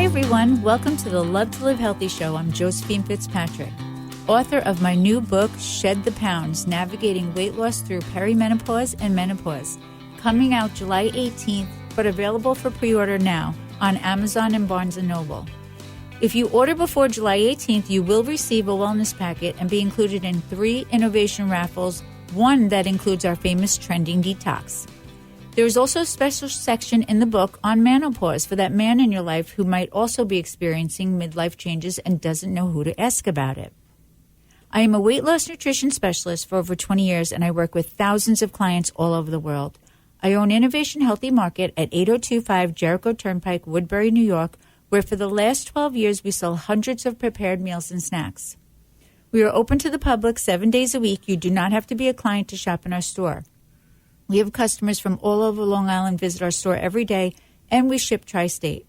everyone. Welcome to the Love to Live Healthy show. I'm Josephine Fitzpatrick, author of my new book, Shed the Pounds, Navigating Weight Loss Through Perimenopause and Menopause, coming out July 18th, but available for pre-order now on Amazon and Barnes & Noble. If you order before July 18th, you will receive a wellness packet and be included in 3 innovation raffles, one that includes our famous trending detox. There is also a special section in the book on menopause for that man in your life who might also be experiencing midlife changes and doesn't know who to ask about it. I am a weight loss nutrition specialist for over 20 years, and I work with thousands of clients all over the world. I own Innovation Healthy Market at 8025 Jericho Turnpike, Woodbury, New York, where for the last 12 years we sell hundreds of prepared meals and snacks. We are open to the public 7 days a week. You do not have to be a client to shop in our store. We have customers from all over Long Island visit our store every day, and we ship tri-state.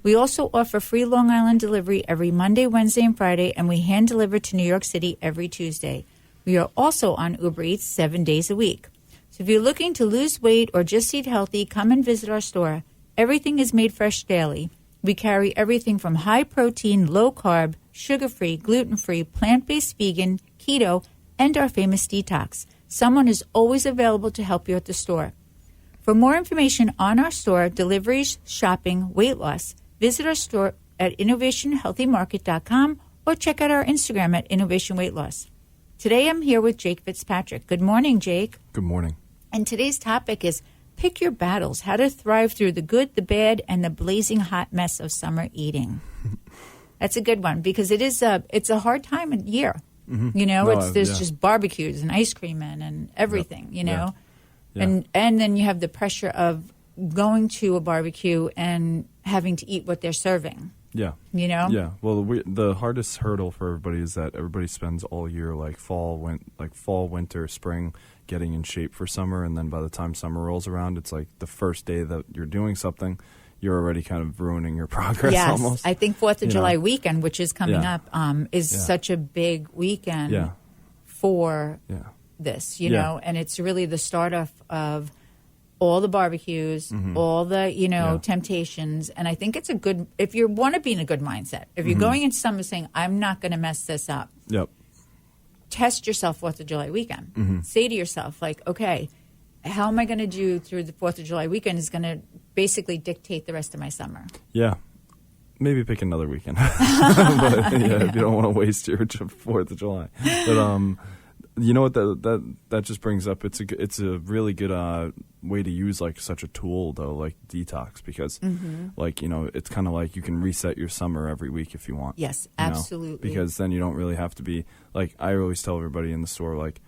We also offer free Long Island delivery every Monday, Wednesday, and Friday, and we hand deliver to New York City every Tuesday. We are also on Uber Eats 7 days a week. So if you're looking to lose weight or just eat healthy, come and visit our store. Everything is made fresh daily. We carry everything from high protein, low carb, sugar-free, gluten-free, plant-based vegan, keto, and our famous detox. Someone is always available to help you at the store. For more information on our store, deliveries, shopping, weight loss, visit our store at innovationhealthymarket.com or check out our Instagram at Innovation Weight Loss. Today I'm here with Jake Fitzpatrick. Good morning, Jake. Good morning. And today's topic is pick your battles, how to thrive through the good, the bad, and the blazing hot mess of summer eating. That's a good one because it's a hard time of year. Mm-hmm. You know, there's just barbecues and ice cream and everything, you know. Yeah. And then you have the pressure of going to a barbecue and having to eat what they're serving. Yeah. You know? Yeah. Well, the hardest hurdle for everybody is that everybody spends all year like fall, winter, spring getting in shape for summer, and then by the time summer rolls around, it's like the first day that you're doing something, you're already kind of ruining your progress almost. I think 4th of July weekend, which is coming up, is such a big weekend for this, you know, and it's really the start of all the barbecues, all the, temptations. And I think it's a good, if you want to be in a good mindset, if you're going into summer saying, I'm not going to mess this up, test yourself 4th of July weekend. Say to yourself, like, okay, how am I going to do through the 4th of July weekend is going to basically dictate the rest of my summer. Yeah. Maybe pick another weekend. But if you don't want to waste your 4th of July. But you know what that just brings up? It's a really good way to use like such a tool though, like detox, because like, you know, it's kind of like you can reset your summer every week if you want. Yes, absolutely. Because then you don't really have to be like, I always tell everybody in the store, like,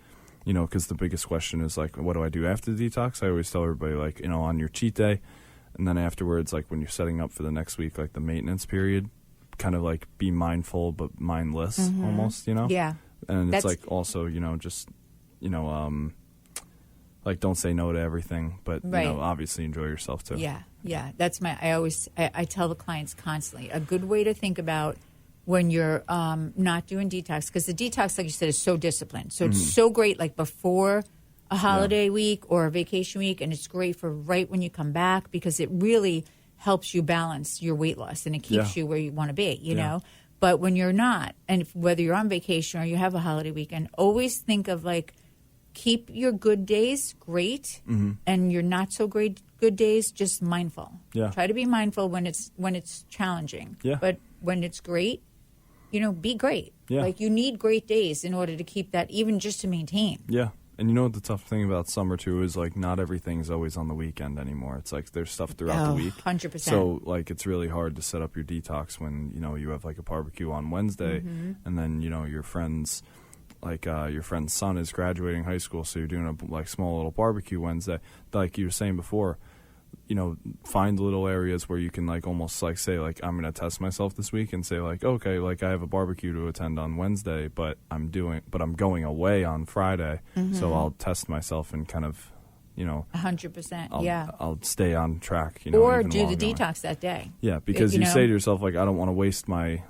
you know, because the biggest question is like, what do I do after the detox? I always tell everybody, like, you know, on your cheat day, and then afterwards, like when you're setting up for the next week, like the maintenance period, kind of like be mindful but mindless almost, you know? Yeah. And it's like also, you know, just, you know, like don't say no to everything, but, you know, obviously enjoy yourself too. Yeah, yeah. That's I tell the clients constantly, a good way to think about when you're not doing detox, because the detox, like you said, is so disciplined. So it's so great like before a holiday week or a vacation week, and it's great for right when you come back because it really helps you balance your weight loss and it keeps you where you want to be, you know? But when you're not, and whether you're on vacation or you have a holiday weekend, always think of like, keep your good days great and your not so great good days just mindful. Yeah. Try to be mindful when it's challenging. Yeah. But when it's great, you know, be great. Yeah. Like you need great days in order to keep that, even just to maintain. Yeah. And you know what the tough thing about summer, too, is, like, not everything's always on the weekend anymore. It's like there's stuff throughout the week. 100%. So, like, it's really hard to set up your detox when, you know, you have, like, a barbecue on Wednesday, and then, you know, your friend's son is graduating high school, so you're doing a, like, small little barbecue Wednesday. Like you were saying before, you know, find little areas where you can, like, almost, like, say, like, I'm going to test myself this week and say, like, okay, like, I have a barbecue to attend on Wednesday, but I'm going away on Friday, so I'll test myself and kind of, you know. 100%, I'll stay on track, you know. Or do the detox that day. Yeah, because you say to yourself, like, I don't want to waste my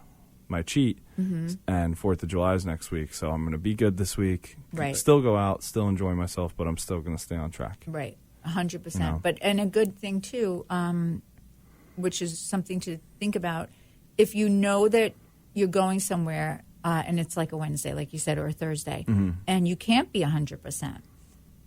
cheat, and 4th of July is next week, so I'm going to be good this week. Right. Still go out, still enjoy myself, but I'm still going to stay on track. Right. 100%. You know? And a good thing too, which is something to think about, if you know that you're going somewhere and it's like a Wednesday, like you said, or a Thursday, and you can't be 100%,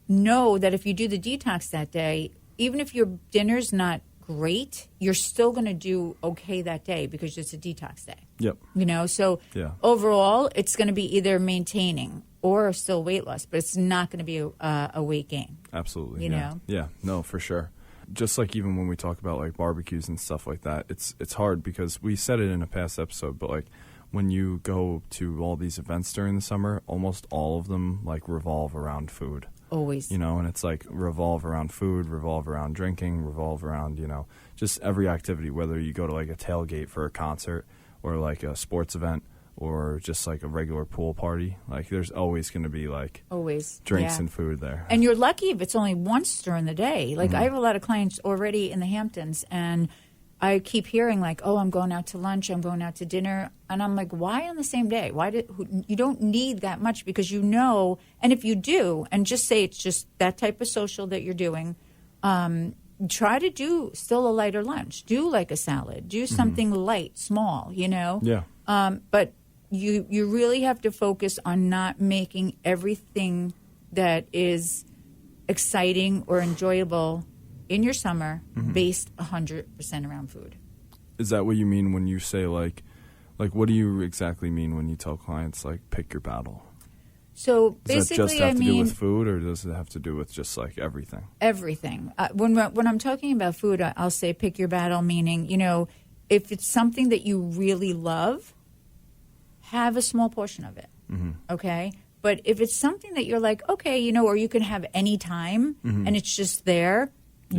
know that if you do the detox that day, even if your dinner's not great, you're still going to do okay that day because it's a detox day. Yep. You know, so overall, it's going to be either maintaining or still weight loss, but it's not going to be a weight gain. Absolutely. You know? Yeah, no, for sure. Just like even when we talk about like barbecues and stuff like that, it's hard because we said it in a past episode, but like when you go to all these events during the summer, almost all of them like revolve around food. Always. You know, and it's like revolve around food, revolve around drinking, revolve around, you know, just every activity, whether you go to like a tailgate for a concert or like a sports event or just like a regular pool party. Like there's always going to be like drinks and food there. And you're lucky if it's only once during the day. Like I have a lot of clients already in the Hamptons, and I keep hearing like, oh, I'm going out to lunch, I'm going out to dinner. And I'm like, why on the same day? You don't need that much because you know, and if you do, and just say it's just that type of social that you're doing, try to do still a lighter lunch. Do like a salad. Do something light, small, you know? Yeah. But you really have to focus on not making everything that is exciting or enjoyable in your summer based 100% around food. Is that what you mean when you say like what do you exactly mean when you tell clients like pick your battle? So does basically, that just have to do with food, or does it have to do with just like everything? Everything. When I'm talking about food, I'll say pick your battle, meaning, you know, if it's something that you really love, have a small portion of it, okay? But if it's something that you're like, okay, you know, or you can have any time and it's just there,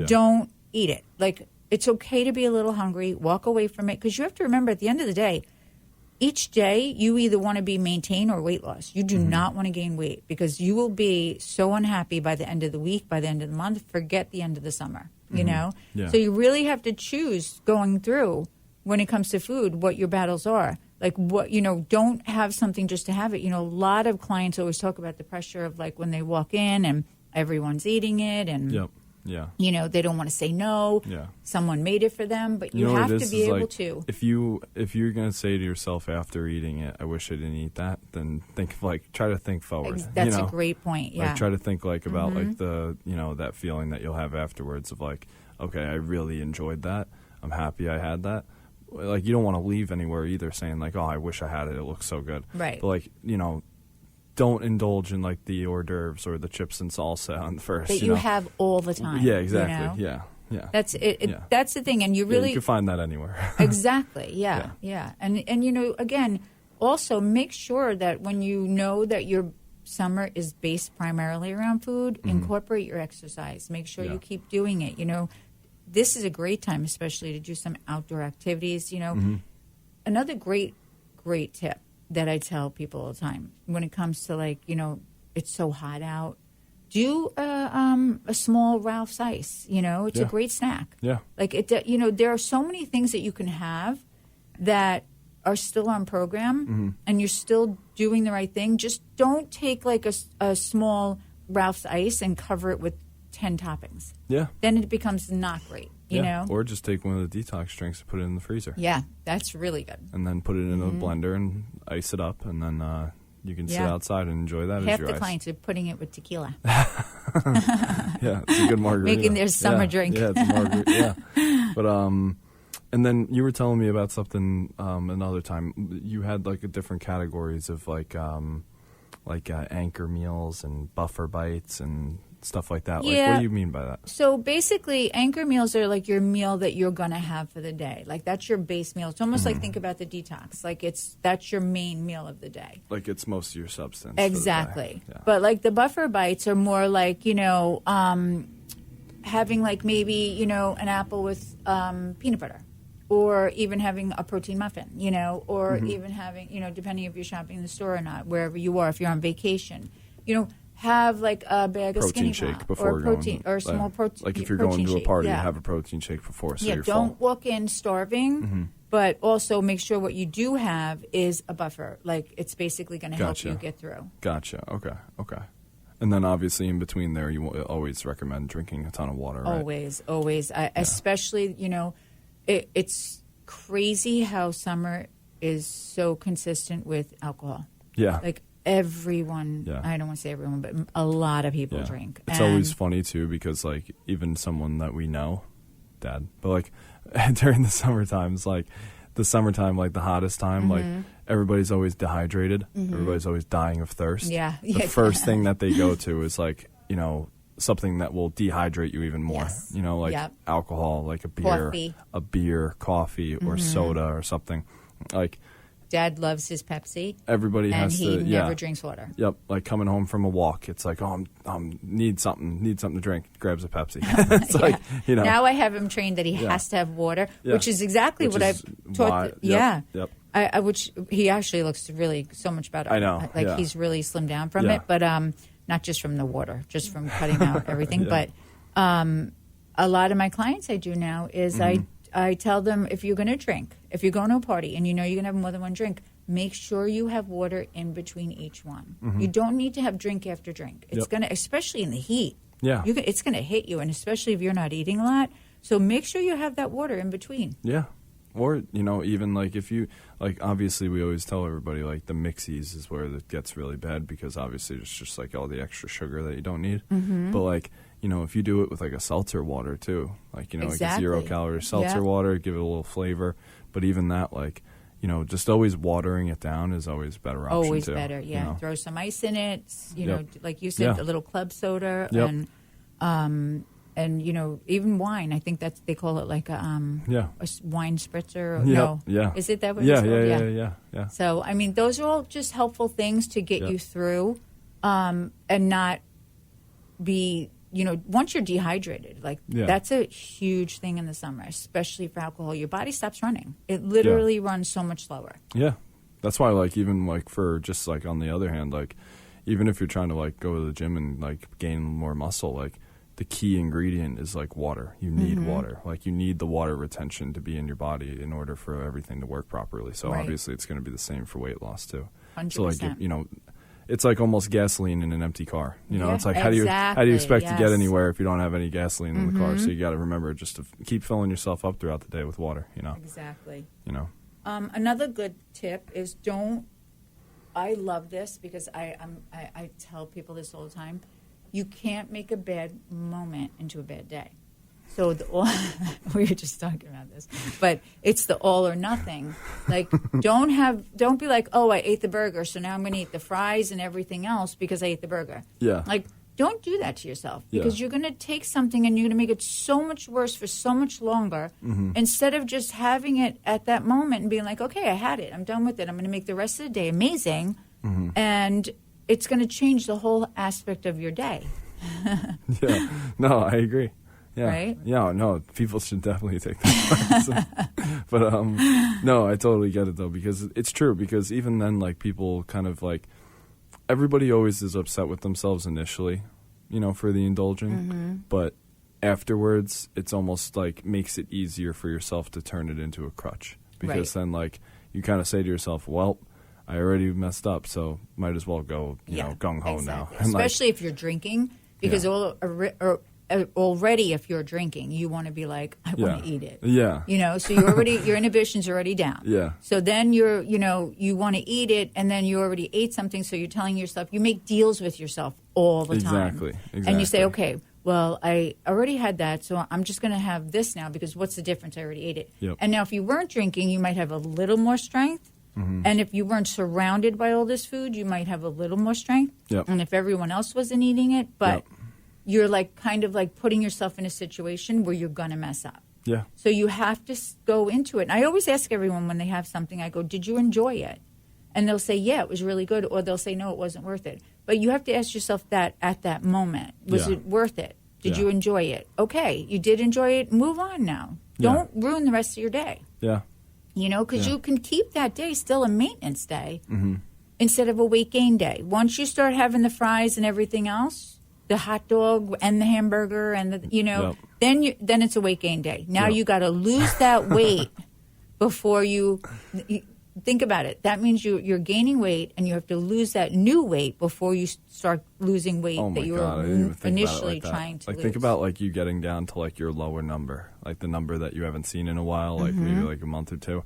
don't eat it. Like, it's okay to be a little hungry, walk away from it, because you have to remember at the end of the day, each day you either want to be maintained or weight loss. You do not want to gain weight because you will be so unhappy by the end of the week, by the end of the month, forget the end of the summer, you know? Yeah. So you really have to choose going through when it comes to food what your battles are. Like what, you know, don't have something just to have it. You know, a lot of clients always talk about the pressure of like when they walk in and everyone's eating it and, you know, they don't want to say no. Yeah. Someone made it for them, but you have to be able to. If you're going to say to yourself after eating it, I wish I didn't eat that, then try to think forward. That's a great point. Yeah. Like try to think like about like the, you know, that feeling that you'll have afterwards of like, okay, I really enjoyed that. I'm happy I had that. Like, you don't want to leave anywhere either saying, like, oh, I wish I had it. It looks so good. Right. But, like, you know, don't indulge in, like, the hors d'oeuvres or the chips and salsa on first. That you have all the time. Yeah, exactly. You know? Yeah. That's it. That's the thing. And you really... you can find that anywhere. Exactly. Yeah. And, you know, again, also make sure that when you know that your summer is based primarily around food, incorporate your exercise. Make sure you keep doing it, you know. This is a great time, especially to do some outdoor activities. You know, another great tip that I tell people all the time when it comes to like, you know, it's so hot out. Do a small Ralph's Ice. You know, it's a great snack. Yeah, like it. You know, there are so many things that you can have that are still on program, and you're still doing the right thing. Just don't take like a small Ralph's Ice and cover it with 10 toppings. Yeah. Then it becomes not great, you know? Or just take one of the detox drinks and put it in the freezer. Yeah, that's really good. And then put it in a blender and ice it up, and then you can sit outside and enjoy that as your ice. Half the clients are putting it with tequila. Yeah, it's a good margarita. Making their summer drink. Yeah, it's a margarita. Yeah. But, and then you were telling me about something another time. You had, like, different categories of, like anchor meals and buffer bites and stuff like that. Like, what do you mean by that? So basically, anchor meals are like your meal that you're going to have for the day. Like, that's your base meal. It's almost like think about the detox. Like, that's your main meal of the day. Like, it's most of your substance. Exactly. Yeah. But, like, the buffer bites are more like, you know, having, like, maybe, you know, an apple with peanut butter. Or even having a protein muffin, you know, or even having, you know, depending if you're shopping in the store or not, wherever you are, if you're on vacation, you know, have like a bag of protein Skinny shake Pop before or protein or small protein. Like if you're going to a party, have a protein shake before. So you're don't full. walk in starving, but also make sure what you do have is a buffer. Like it's basically going to help you get through. Gotcha. Okay. And then obviously in between there, you always recommend drinking a ton of water. Right? Always. Especially, you know. It's crazy how summer is so consistent with alcohol. Yeah. Like everyone, Yeah. I don't want to say everyone, but a lot of people drink. It's always funny too because like even someone that we know, Dad, but like during the summertime, it's like the summertime, like the hottest time, like everybody's always dehydrated. Everybody's always dying of thirst. Yeah. The first thing that they go to is like, you know, something that will dehydrate you even more. Yes. You know, like alcohol, like a beer, coffee, or soda or something. Like Dad loves his Pepsi. Everybody has to. And he never drinks water. Yep, like coming home from a walk, it's like, oh, need something to drink. Grabs a Pepsi. It's like, you know. Now I have him trained that he has to have water, which is exactly what I've taught. Yep. Which he actually looks really so much better. I know. Like he's really slimmed down from it, but not just from the water, just from cutting out everything. But a lot of my clients I do now is I tell them, if you're going to drink, if you're going to a party and you know you're going to have more than one drink, make sure you have water in between each one. You don't need to have drink after drink. It's going to, especially in the heat. Yeah. It's going to hit you, and especially if you're not eating a lot. So make sure you have that water in between. Yeah. Or, you know, even like if you, like obviously we always tell everybody like the mixies is where it gets really bad because obviously it's just like all the extra sugar that you don't need. But like, you know, if you do it with like a seltzer water too, like, you know, like a 0-calorie seltzer water, give it a little flavor. But even that, like, you know, just always watering it down is always a better option Always too. better, yeah. You know? Throw some ice in it, you know, like you said, Yeah. a little club soda and you know, even wine. I think that's, they call it like a wine spritzer. No, is it that what it's called? Yeah. So I mean, those are all just helpful things to get you through, and not be, you know, once you're dehydrated, like that's a huge thing in the summer, especially for alcohol. Your body stops running. It literally runs so much slower. Yeah, that's why, like, even like for just like on the other hand, like even if you're trying to like go to the gym and like gain more muscle, like the key ingredient is like water. You need water. Like you need the water retention to be in your body in order for everything to work properly. So obviously it's going to be the same for weight loss too. 100%. So like, you know, it's like almost gasoline in an empty car. You know, it's like how do you expect to get anywhere if you don't have any gasoline in the car? So you got to remember just to keep filling yourself up throughout the day with water. You know, exactly. You know, another good tip is don't. I love this because I tell people this all the time. You can't make a bad moment into a bad day. So we were just talking about this, but it's the all or nothing. Like don't be like, oh, I ate the burger, so now I'm going to eat the fries and everything else because I ate the burger. Yeah. Like don't do that to yourself because you're going to take something and you're going to make it so much worse for so much longer instead of just having it at that moment and being like, okay, I had it. I'm done with it. I'm going to make the rest of the day amazing. And it's going to change the whole aspect of your day. Yeah. No, I agree. Yeah. Right? Yeah, no, people should definitely take that. But no, I totally get it though, because it's true, because even then, like, people kind of like, everybody always is upset with themselves initially, you know, for the indulging, but afterwards it's almost like makes it easier for yourself to turn it into a crutch, because then like you kind of say to yourself, well, I already messed up, so might as well go, you know, gung-ho now. And especially if you're drinking, because already if you're drinking, you want to be like, I want to eat it. Yeah. You know, so your inhibitions are already down. Yeah. So then you want to eat it, and then you already ate something, so you're telling yourself, you make deals with yourself all the time. Exactly. And you say, okay, well, I already had that, so I'm just going to have this now, because what's the difference? I already ate it. Yep. And now if you weren't drinking, you might have a little more strength. And if you weren't surrounded by all this food, you might have a little more strength. Yep. And if everyone else wasn't eating it, but you're like kind of like putting yourself in a situation where you're going to mess up. Yeah. So you have to go into it. And I always ask everyone when they have something, I go, did you enjoy it? And they'll say, yeah, it was really good. Or they'll say, no, it wasn't worth it. But you have to ask yourself that at that moment. Was it worth it? Did you enjoy it? Okay, you did enjoy it. Move on now. Don't ruin the rest of your day. Yeah. You know, because you can keep that day still a maintenance day instead of a weight gain day. Once you start having the fries and everything else, the hot dog and the hamburger and then it's a weight gain day. Now you got to lose that weight before you think about it. That means you're gaining weight, and you have to lose that new weight before you start losing weight that you were initially trying to lose. Think about like you getting down to like your lower number, like the number that you haven't seen in a while, like maybe like a month or two,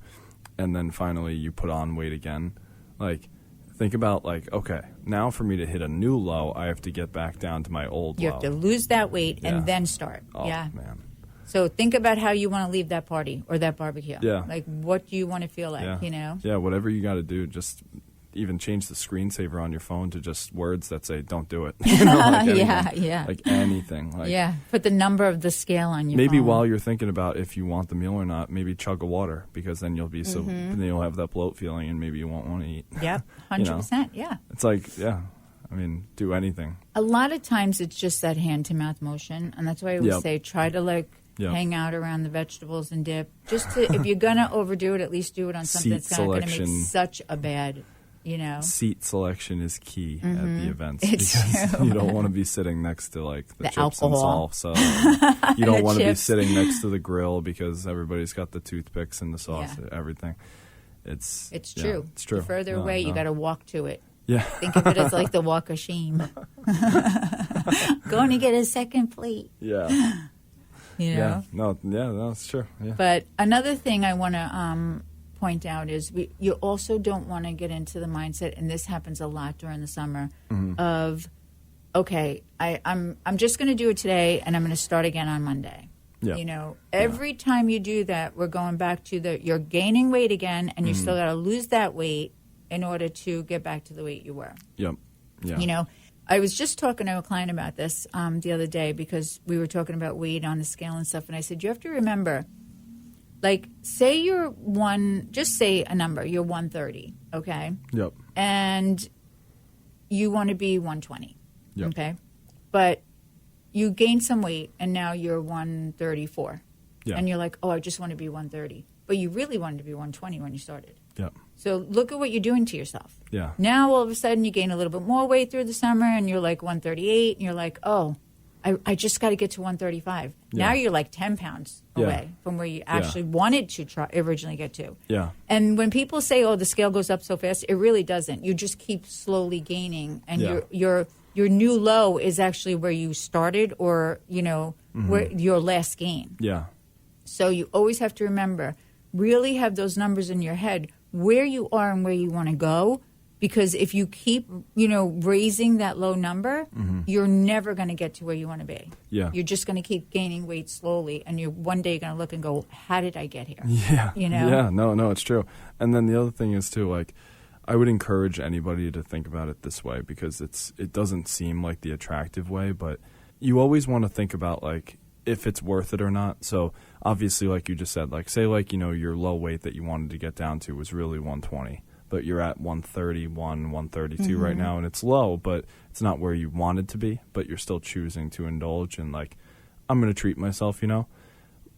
and then finally you put on weight again. Like, think about like, okay, now for me to hit a new low, I have to get back down to my old low. You have to lose that weight and then start. Oh, man. So think about how you want to leave that party or that barbecue. Yeah. Like, what do you want to feel like, you know? Yeah, whatever you got to do, just even change the screensaver on your phone to just words that say, don't do it. You know, like anything. Like anything. Like, put the number of the scale on your maybe phone. while you're thinking about if you want the meal or not, maybe chug a water, because then you'll be then you'll have that bloat feeling and maybe you won't want to eat. Yep, 100%, yeah. It's like, I mean, do anything. A lot of times it's just that hand-to-mouth motion, and that's why I always say try to, like, hang out around the vegetables and dip. Just to, if you're going to overdo it, at least do it on something that's not going to make such a bad, you know. Seat selection is key at the events. It's because true. you don't want to be sitting next to, like, the chips alcohol. and salsa. You don't want to be sitting next to the grill because everybody's got the toothpicks and the sauce and everything. It's true. It's true. The further away, you got to walk to it. Yeah. Think of it as like the walk of shame. Going to get a second plate. Yeah. You know? No, it's true. Yeah. But another thing I want to point out is you also don't want to get into the mindset, and this happens a lot during the summer, of, okay, I'm just going to do it today, and I'm going to start again on Monday. Yeah. You know, every time you do that, we're going back to you're gaining weight again, and you still got to lose that weight in order to get back to the weight you were. Yep. Yeah. You know, I was just talking to a client about this the other day because we were talking about weight on the scale and stuff, and I said, you have to remember, like, say just say a number, you're 130, okay? Yep. And you want to be 120, yep. Okay? But you gain some weight, and now you're 134. Yeah. And you're like, oh, I just want to be 130. But you really wanted to be 120 when you started. Yep. So look at what you're doing to yourself. Yeah. Now, all of a sudden, you gain a little bit more weight through the summer, and you're like 138, and you're like, oh, I just got to get to 135. Yeah. Now you're like 10 pounds away from where you actually wanted to originally get to. Yeah. And when people say, oh, the scale goes up so fast, it really doesn't. You just keep slowly gaining, and your new low is actually where you started, or, you know, where your last gain. Yeah. So you always have to remember, really have those numbers in your head, where you are and where you want to go, because if you keep, you know, raising that low number, you're never going to get to where you want to be. Yeah. You're just going to keep gaining weight slowly, and you're one day going to look and go, how did I get here? Yeah. You know? Yeah, no, it's true. And then the other thing is, too, like, I would encourage anybody to think about it this way, because it doesn't seem like the attractive way, but you always want to think about, like, if it's worth it or not. So obviously, like you just said, like, say, like, you know, your low weight that you wanted to get down to was really 120, but you're at 131, 132 right now, and it's low, but it's not where you wanted to be, but you're still choosing to indulge in, like, I'm going to treat myself, you know?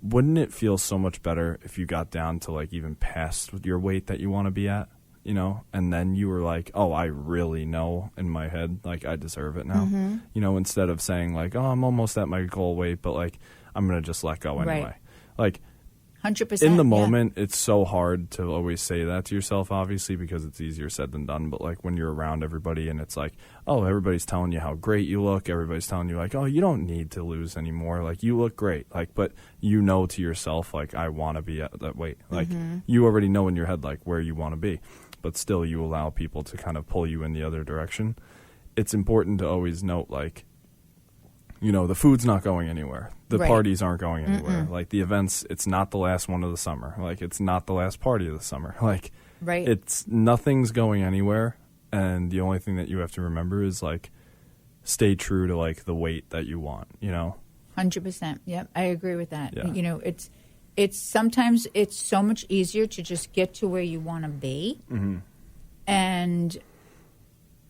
Wouldn't it feel so much better if you got down to, like, even past your weight that you want to be at, you know? And then you were like, oh, I really know in my head, like, I deserve it now. You know, instead of saying, like, oh, I'm almost at my goal weight, but, like, I'm going to just let go anyway. Right. Like, 100%. in the moment, it's so hard to always say that to yourself, obviously, because it's easier said than done. But, like, when you're around everybody and it's like, oh, everybody's telling you how great you look. Everybody's telling you, like, oh, you don't need to lose anymore. Like, you look great. Like, but you know to yourself, like, I want to be at that weight. Like, you already know in your head, like, where you want to be. But still, you allow people to kind of pull you in the other direction. It's important to always note, like, you know, the food's not going anywhere. The parties aren't going anywhere. Like, the events, it's not the last one of the summer. Like, it's not the last party of the summer. Like, it's nothing's going anywhere. And the only thing that you have to remember is, like, stay true to, like, the weight that you want, you know? 100%. Yep, I agree with that. Yeah. You know, it's sometimes it's so much easier to just get to where you want to be. And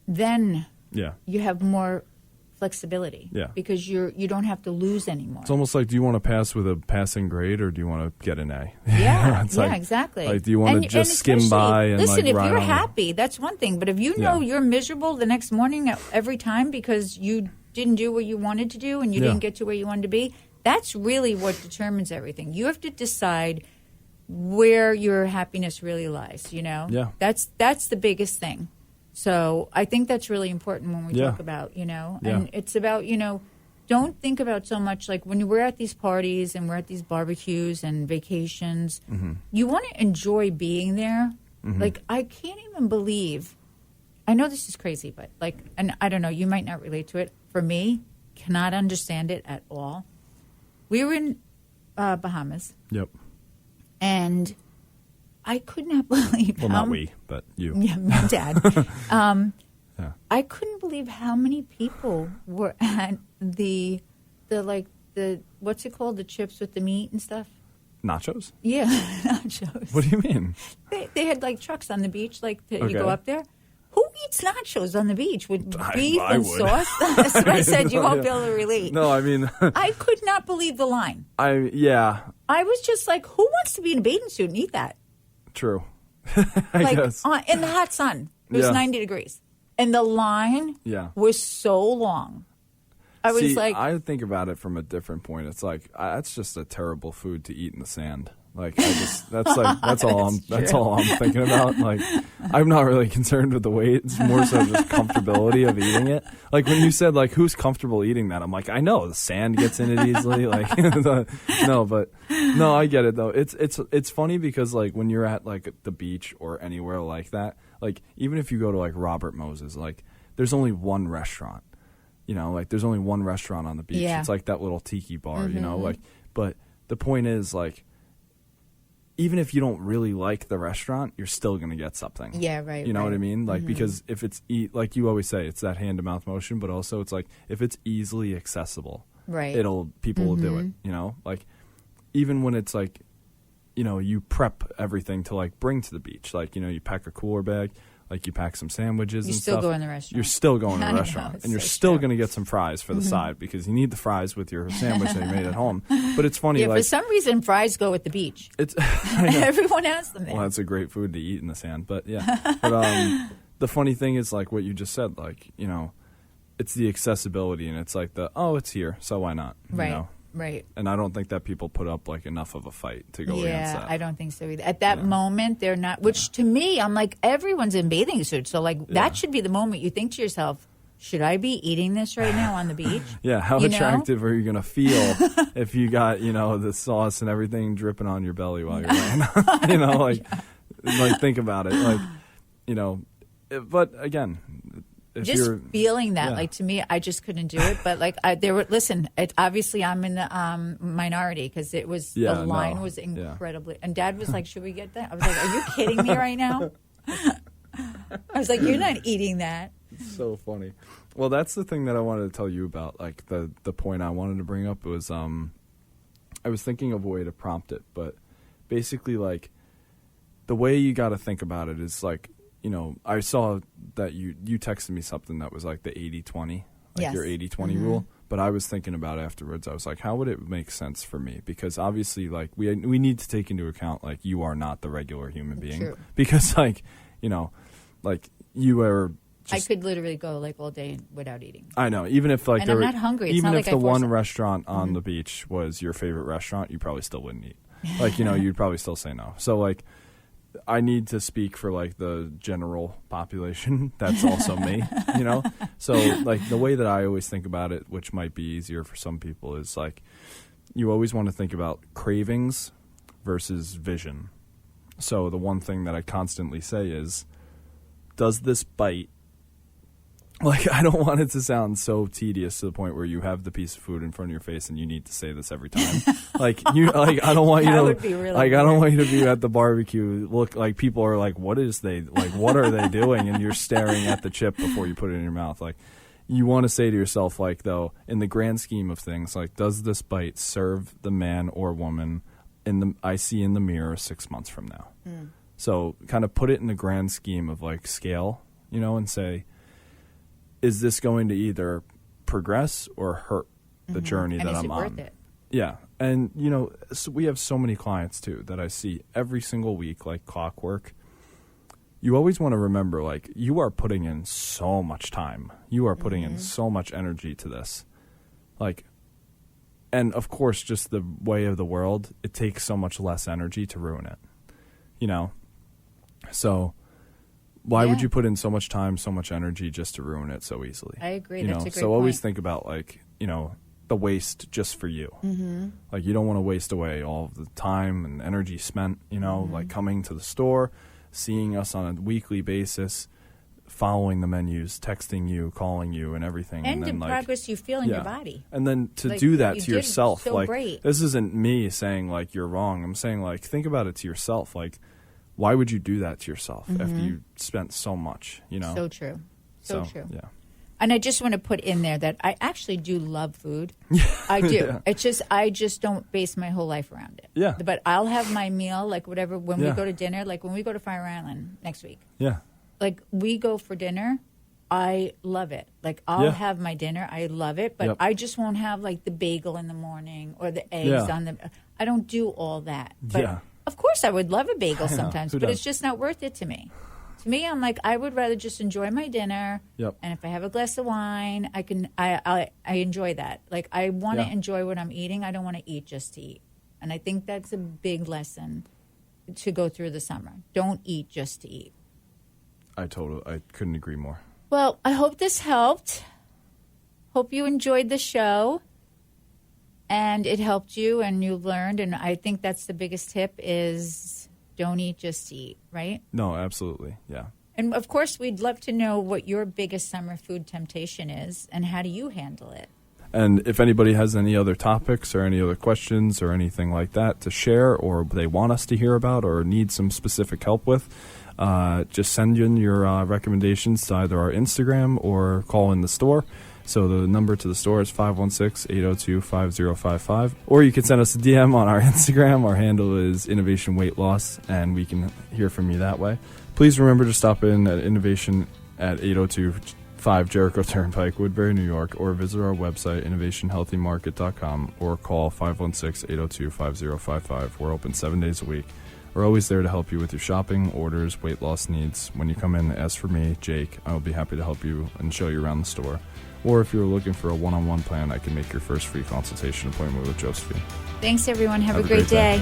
then you have more flexibility. Yeah. Because you don't have to lose anymore. It's almost like, do you want to pass with a passing grade, or do you want to get an A? Yeah, like, exactly. Like, do you want to just skim by and, listen, like, if ride you're on happy, that's one thing. But if you know you're miserable the next morning every time because you didn't do what you wanted to do and you didn't get to where you wanted to be, that's really what determines everything. You have to decide, where your happiness really lies, you know? Yeah. That's the biggest thing. So I think that's really important when we Yeah. talk about, you know, Yeah. and it's about, you know, don't think about so much like when we're at these parties and we're at these barbecues and vacations, you want to enjoy being there. Like, I can't even believe, I know this is crazy, but like, and I don't know, you might not relate to it. For me, cannot understand it at all. We were in Bahamas. Yep. And I could not believe Well, not we, but you. Yeah, my dad. Yeah. I couldn't believe how many people were at the what's it called? The chips with the meat and stuff? Nachos? Yeah, nachos. What do you mean? They had like trucks on the beach, like you Okay. go up there. Who eats nachos on the beach with beef I and would. sauce? That's what I said. You won't Yeah. be able to relate. No, I mean, I could not believe the line. yeah, I was just like, who wants to be in a bathing suit and eat that? true. Like guess. in the hot sun. It was Yeah. 90 degrees. And the line Yeah. was so long. I was See, like, I think about it from a different point. It's like that's just a terrible food to eat in the sand. Like that's all I'm thinking about. Like I'm not really concerned with the weight. It's more so just comfortability of eating it. Like when you said like who's comfortable eating that, I'm like I know the sand gets in it easily. Like no, I get it though. It's funny because like when you're at like the beach or anywhere like that, like even if you go to like Robert Moses, like there's only one restaurant. You know, like there's only one restaurant on the beach. Yeah. It's like that little tiki bar, you know, like, but the point is like, even if you don't really like the restaurant, you're still going to get something. yeah, right. You know what I right. mean? Like, because if it's, like you always say, it's that hand to mouth motion, but also it's like, if it's easily accessible, Right. people will do it, you know, like even when it's like, you know, you prep everything to like bring to the beach, like, you know, you pack a cooler bag, like you pack some sandwiches You and still stuff. go in the restaurant. You're still going to I the know, restaurant, it's and you're so still true. going to get some fries for the side because you need the fries with your sandwich that you made at home. But it's funny, Yeah, like for some reason, fries go with the beach. it's Everyone has them there. well, that's a great food to eat in the sand. But yeah, but the funny thing is like what you just said, like you know, it's the accessibility, and it's like it's here, so why not? Right. You know? Right. And I don't think that people put up like enough of a fight to go against Yeah, that. I don't think so either. At that moment, they're not. Which to me, I'm like, everyone's in bathing suits, so like that should be the moment you think to yourself, should I be eating this right now on the beach? Yeah, how You know? attractive are you going to feel if you got, you know, the sauce and everything dripping on your belly while you're laying? You know, like think about it. Like, you know, but again, if Just you're feeling that, yeah. like to me, I just couldn't do it. But like, listen, obviously I'm in the minority because it was Yeah, the line no, was yeah. incredibly. And Dad was like, "Should we get that?" I was like, "Are you kidding me right now?" I was like, "You're not eating that." so funny. Well, that's the thing that I wanted to tell you about. Like the point I wanted to bring up was I was thinking of a way to prompt it, but basically like the way you got to think about it is like, you know, I saw that you texted me something that was like the 80-20, like Yes. your 80-20 rule. But I was thinking about it afterwards. I was like, how would it make sense for me? Because obviously, like we need to take into account like you are not the regular human being. True. Because like, you know, like you are. I could literally go like all day without eating. I know. Even if like And I'm not hungry. It's even not if like the I force one it. restaurant on the beach was your favorite restaurant, you probably still wouldn't eat. Like, you know, you'd probably still say no. So like I need to speak for like the general population. That's also me, you know? So like the way that I always think about it, which might be easier for some people, is like you always want to think about cravings versus vision. So the one thing that I constantly say is, does this bite, like, I don't want it to sound so tedious to the point where you have the piece of food in front of your face and you need to say this every time. Like, I don't want you That to, would be really like, I don't weird. want you to be at the barbecue. Look, like, people are like, what are they doing? And you're staring at the chip before you put it in your mouth. Like, you want to say to yourself, like, though, in the grand scheme of things, like, does this bite serve the man or woman I see in the mirror 6 months from now? So kind of put it in the grand scheme of like scale, you know, and say, is this going to either progress or hurt the journey And that is I'm it on? worth it? Yeah. And, you know, we have so many clients too that I see every single week, like clockwork. You always want to remember, like, you are putting in so much time. You are putting in so much energy to this. Like, And of course, just the way of the world, it takes so much less energy to ruin it, you know? So why would you put in so much time, so much energy just to ruin it so easily? I agree. You That's know? a great So point. always think about, like, you know, the waste just for you. Mm-hmm. Like, you don't want to waste away all of the time and energy spent, you know, like coming to the store, seeing us on a weekly basis, following the menus, texting you, calling you, and everything. And then, the like, progress you feel in your body. And then to Like, do that you to did yourself, so like, great. this isn't me saying, like, you're wrong. I'm saying, like, think about it to yourself. Like, why would you do that to yourself after you spent so much, you know? So true. So true. Yeah. And I just want to put in there that I actually do love food. I do. Yeah. It's just I just don't base my whole life around it. Yeah. But I'll have my meal, like whatever, when we Yeah. go to dinner, like when we go to Fire Island next week. Yeah. Like we go for dinner, I love it. Like I'll have my dinner, I love it, but I just won't have like the bagel in the morning or the eggs on the. I don't do all that. But of course, I would love a bagel sometimes, Who but does? it's just not worth it to me. To me, I'm like I would rather just enjoy my dinner. Yep. And if I have a glass of wine, I can. I enjoy that. Like I want to enjoy what I'm eating. I don't want to eat just to eat. And I think that's a big lesson to go through the summer. Don't eat just to eat. I couldn't agree more. Well, I hope this helped. Hope you enjoyed the show and it helped you and you learned. And I think that's the biggest tip is don't eat just to eat, right? No, absolutely. Yeah. And, of course, we'd love to know what your biggest summer food temptation is and how do you handle it? And if anybody has any other topics or any other questions or anything like that to share or they want us to hear about or need some specific help with, just send in your recommendations to either our Instagram or call in the store. So the number to the store is 516-802-5055. Or you can send us a DM on our Instagram. Our handle is Innovation Weight Loss, and we can hear from you that way. Please remember to stop in at Innovation at 802-5 Jericho Turnpike, Woodbury, New York, or visit our website, innovationhealthymarket.com, or call 516-802-5055. We're open 7 days a week. We're always there to help you with your shopping, orders, weight loss needs. When you come in, ask for me, Jake. I will be happy to help you and show you around the store. Or if you're looking for a one-on-one plan, I can make your first free consultation appointment with Josephine. Thanks, everyone. Have a great day.